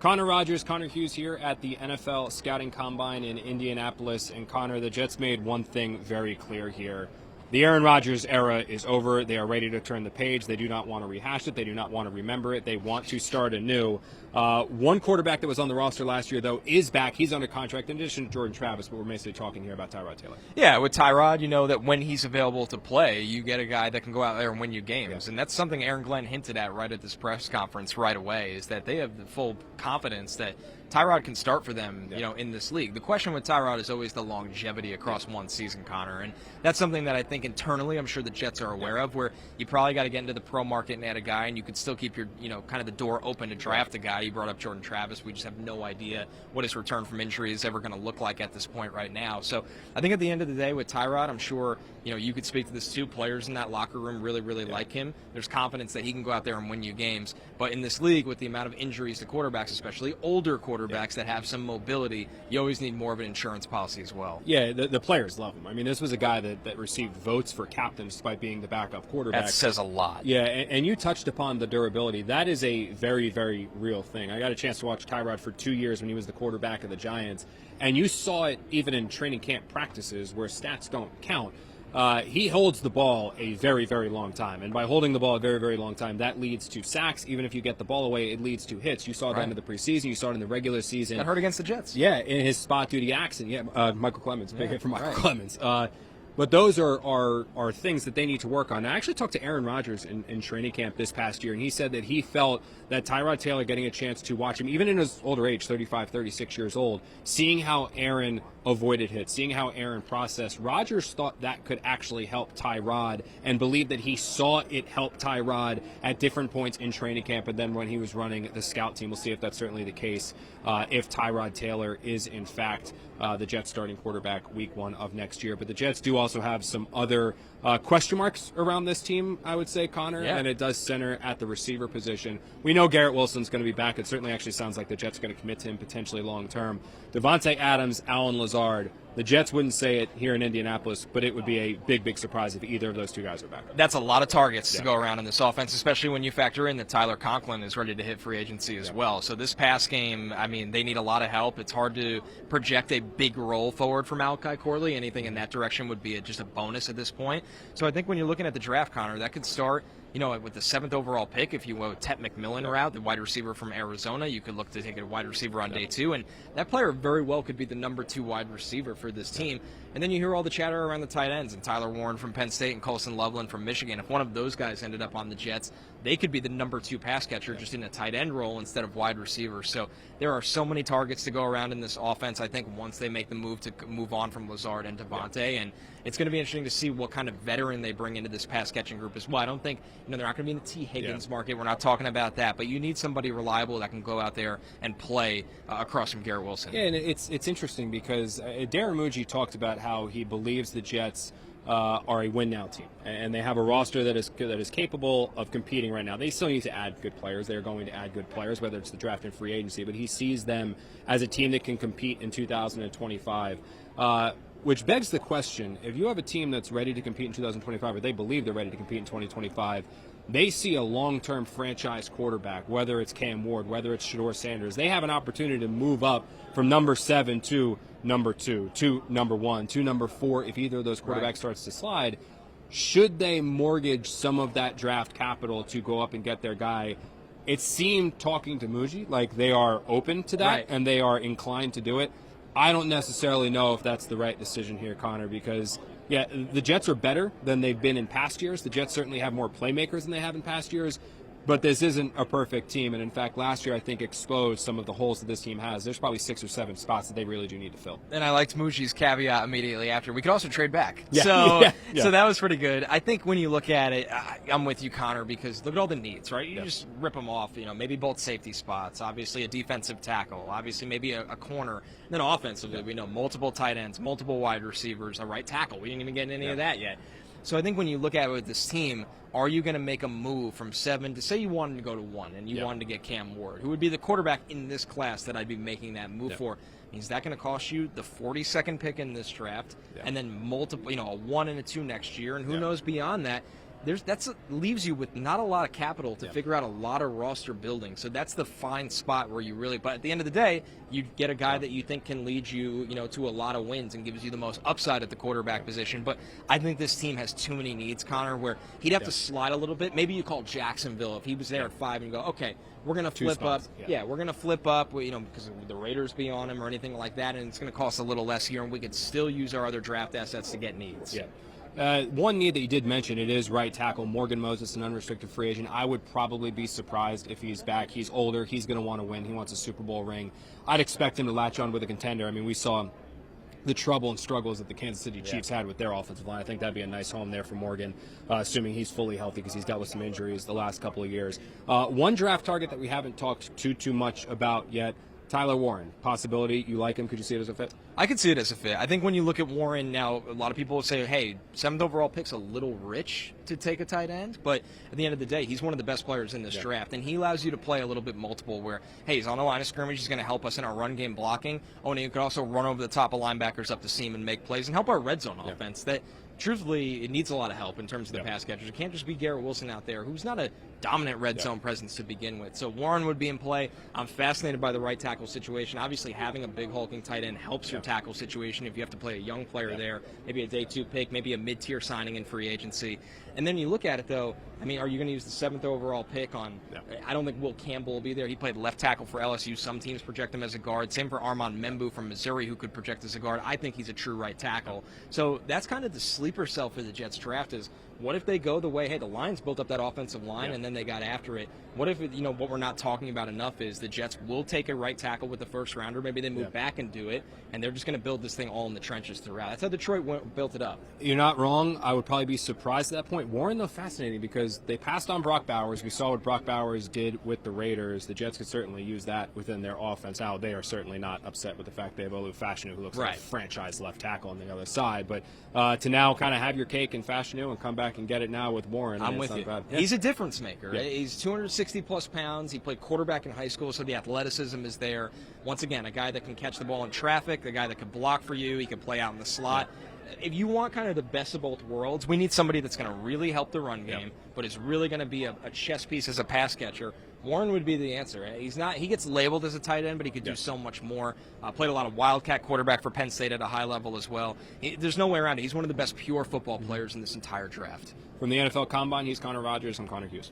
Connor Rodgers, Connor Hughes here at the NFL Scouting Combine in Indianapolis. And Connor, the Jets made one thing very clear here. The Aaron Rodgers era is over. They are ready to turn the page. They do not want to rehash it. They do not want to remember it. They want to start anew. One quarterback that was on the roster last year, though, is back. He's under contract in addition to Jordan Travis, but we're basically talking here about Tyrod Taylor. Yeah, with Tyrod, you know that when he's available to play, you get a guy that can go out there and win you games. Yeah. And that's something Aaron Glenn hinted at right at this press conference right away, is that they have the full confidence that Tyrod can start for them, in this league. The question with Tyrod is always the longevity across one season, Connor, and that's something that I think internally I'm sure the Jets are aware of, where you probably got to get into the pro market and add a guy, and you could still keep your, kind of the door open to draft a guy. You brought up Jordan Travis. We just have no idea what his return from injury is ever going to look like at this point right now. So I think at the end of the day with Tyrod, I'm sure, you could speak to this too. Players in that locker room really like him. There's confidence that he can go out there and win you games. But in this league, with the amount of injuries to quarterbacks, especially older quarterbacks that have some mobility, you always need more of an insurance policy as well. Yeah, the players love him. I mean, this was a guy that received votes for captain despite being the backup quarterback. That says a lot. Yeah, and you touched upon the durability. That is a very, very real thing. I got a chance to watch Tyrod for 2 years when he was the quarterback of the Giants, and you saw it even in training camp practices where stats don't count. He holds the ball a very, very long time. And by holding the ball a very, very long time, that leads to sacks. Even if you get the ball away, it leads to hits. You saw it in the preseason. You saw it in the regular season. That hurt against the Jets. Yeah, in his spot duty accident. Yeah, Michael Clemens. Big hit for Michael Clemens. But those are things that they need to work on. I actually talked to Aaron Rodgers in training camp this past year, and he said that he felt that Tyrod Taylor getting a chance to watch him, even in his older age, 35, 36 years old, seeing how Aaron avoided hits, seeing how Aaron processed, Rodgers thought that could actually help Tyrod and believed that he saw it help Tyrod at different points in training camp and then when he was running the scout team. We'll see if that's certainly the case if Tyrod Taylor is, in fact, the Jets starting quarterback week 1 of next year. But the Jets do also have some other question marks around this team, I would say, Connor, and it does center at the receiver position. We know Garrett Wilson's going to be back. It certainly actually sounds like the Jets are going to commit to him potentially long term. Devontae Adams, Allen Lazard. The Jets wouldn't say it here in Indianapolis, but it would be a big, big surprise if either of those two guys are back. That's a lot of targets to go around in this offense, especially when you factor in that Tyler Conklin is ready to hit free agency as well. So this pass game, I mean, they need a lot of help. It's hard to project a big roll forward for Malachi Corley. Anything in that direction would be just a bonus at this point. So I think when you're looking at the draft, Connor, that could start with the 7th overall pick. If you go Tet McMillan route, the wide receiver from Arizona, you could look to take a wide receiver on day 2, and that player very well could be the number 2 wide receiver for this team. And then you hear all the chatter around the tight ends, and Tyler Warren from Penn State and Colson Loveland from Michigan. If one of those guys ended up on the Jets, they could be the number 2 pass catcher just in a tight end role instead of wide receiver. So there are so many targets to go around in this offense, I think, once they make the move to move on from Lazard and Devontae. And it's going to be interesting to see what kind of veteran they bring into this pass-catching group as well. I don't think, they're not going to be in the T. Higgins market. We're not talking about that. But you need somebody reliable that can go out there and play across from Garrett Wilson. Yeah, and it's interesting because Darren Muji talked about how he believes the Jets are a win-now team, and they have a roster that is capable of competing right now. They still need to add good players. They're going to add good players, whether it's the draft and free agency, but he sees them as a team that can compete in 2025. Which begs the question, if you have a team that's ready to compete in 2025, or they believe they're ready to compete in 2025, they see a long-term franchise quarterback, whether it's Cam Ward, whether it's Shedeur Sanders. They have an opportunity to move up from number 7 to number 2, to number 1, to number 4 if either of those quarterbacks starts to slide. Should they mortgage some of that draft capital to go up and get their guy? It seemed, talking to Muji, like they are open to that and they are inclined to do it. I don't necessarily know if that's the right decision here, Connor, because, the Jets are better than they've been in past years. The Jets certainly have more playmakers than they have in past years, but this isn't a perfect team. And, in fact, last year I think exposed some of the holes that this team has. There's probably 6 or 7 spots that they really do need to fill. And I liked Muji's caveat immediately after. We could also trade back. Yeah. So that was pretty good. I think when you look at it, I'm with you, Connor, because look at all the needs, right? You just rip them off, maybe both safety spots, obviously a defensive tackle, obviously maybe a corner. And then offensively, we know multiple tight ends, multiple wide receivers, a right tackle. We didn't even get any of that yet. So I think when you look at it with this team, are you going to make a move from 7 to, say you wanted to go to 1 and you wanted to get Cam Ward, who would be the quarterback in this class that I'd be making that move for? Is that going to cost you the 42nd pick in this draft and then multiple, a 1 and a 2 next year? And who knows beyond that? leaves you with not a lot of capital to figure out a lot of roster building. So that's the fine spot where you really. But at the end of the day, you get a guy that you think can lead you, to a lot of wins and gives you the most upside at the quarterback position. But I think this team has too many needs, Connor, where he'd have to slide a little bit. Maybe you call Jacksonville if he was there at 5 and go, okay, we're going to flip up. Yeah, we're going to flip up, because the Raiders be on him or anything like that, and it's going to cost a little less here, and we could still use our other draft assets to get needs. Yeah. One need that you did mention, it is right tackle. Morgan Moses, an unrestricted free agent. I would probably be surprised if he's back. He's older. He's going to want to win. He wants a Super Bowl ring. I'd expect him to latch on with a contender. I mean, we saw the trouble and struggles that the Kansas City Chiefs had with their offensive line. I think that'd be a nice home there for Morgan, assuming he's fully healthy because he's dealt with some injuries the last couple of years. One draft target that we haven't talked too much about yet, Tyler Warren. Possibility. You like him? Could you see it as a fit? I could see it as a fit. I think when you look at Warren now, a lot of people will say, hey, 7th overall pick's a little rich to take a tight end. But at the end of the day, he's one of the best players in this draft. And he allows you to play a little bit multiple where, hey, he's on the line of scrimmage. He's going to help us in our run game blocking. Oh, and he could also run over the top of linebackers up the seam and make plays and help our red zone offense. That, truthfully, it needs a lot of help in terms of the pass catchers. It can't just be Garrett Wilson out there, who's not a dominant red zone presence to begin with. So Warren would be in play. I'm fascinated by the right tackle situation. Obviously, having a big hulking tight end helps your tackle situation if you have to play a young player there, maybe a day 2 pick, maybe a mid-tier signing in free agency. And then you look at it, though, I mean, are you going to use the 7th overall pick on I don't think Will Campbell will be there. He played left tackle for LSU. Some teams project him as a guard. Same for Armand Membu from Missouri, who could project as a guard. I think he's a true right tackle. So that's kind of the sleeper cell for the Jets draft is, what if they go the way, hey, the Lions built up that offensive line and then they got after it. What if, what we're not talking about enough is the Jets will take a right tackle with the first rounder. Maybe they move back and do it, and they're just going to build this thing all in the trenches throughout. That's how Detroit built it up. You're not wrong. I would probably be surprised at that point. Warren, though, fascinating because they passed on Brock Bowers. We saw what Brock Bowers did with the Raiders. The Jets could certainly use that within their offense. Now, they are certainly not upset with the fact they have Olu Fashanu, who looks like a franchise left tackle on the other side. But to now kind of have your cake in Fashanu and come back and get it now with Warren. I'm with you. Yeah. He's a difference maker. Yeah. He's 260-plus pounds. He played quarterback in high school, so the athleticism is there. Once again, a guy that can catch the ball in traffic, a guy that can block for you. He can play out in the slot. If you want kind of the best of both worlds, we need somebody that's going to really help the run game, but is really going to be a chess piece as a pass catcher. Warren would be the answer. He's not. He gets labeled as a tight end, but he could do so much more. Played a lot of Wildcat quarterback for Penn State at a high level as well. There's no way around it. He's one of the best pure football players in this entire draft. From the NFL Combine, he's Connor Rodgers. I'm Connor Hughes.